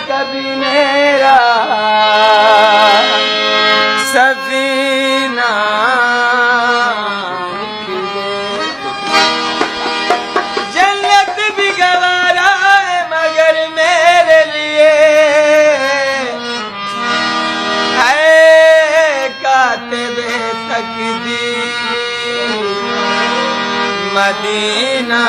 कभी मेरा सफीना जन्नत भी गवारा है मगर मेरे लिए है कातिबे तकदीर मदीना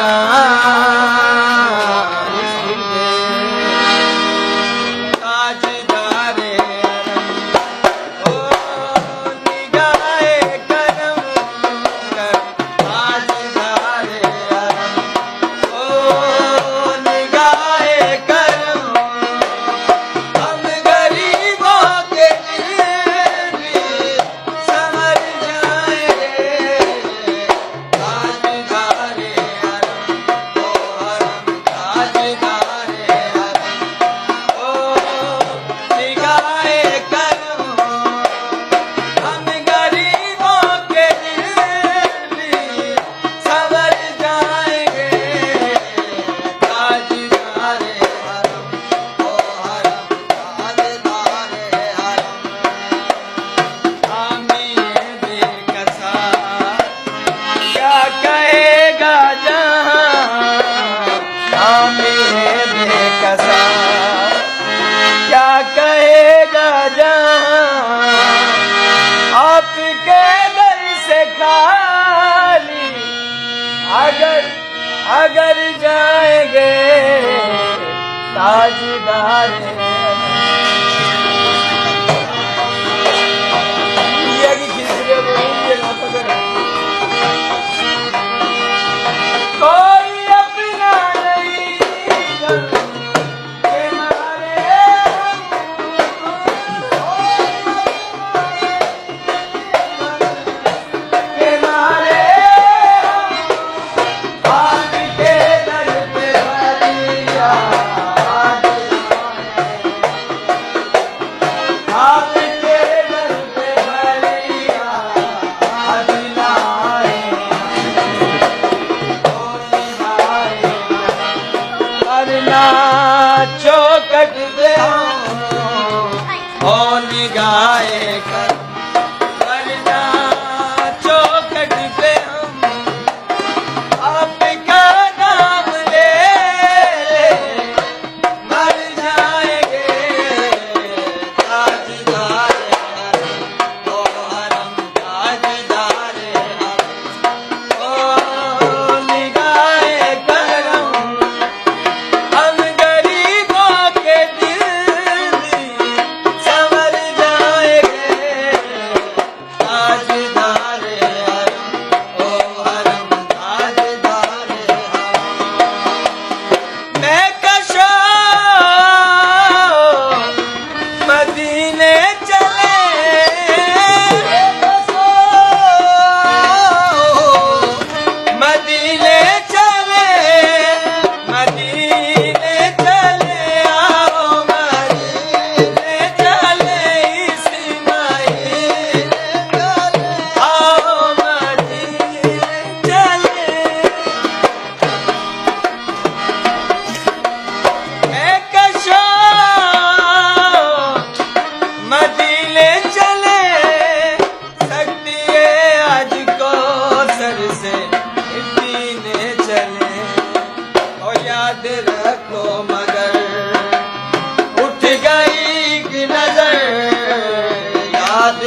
क्या कहेगा जहां आपके दर से खाली अगर जाएंगे ताजदार चौकट दे हो निगाहे कर वरना चौकट पे हम आपका नाम ले मर जाएंगे ताजदार ओ हरम ताजदार ओ निगाहे करम याद रखो मगर उठ गई कि नजर याद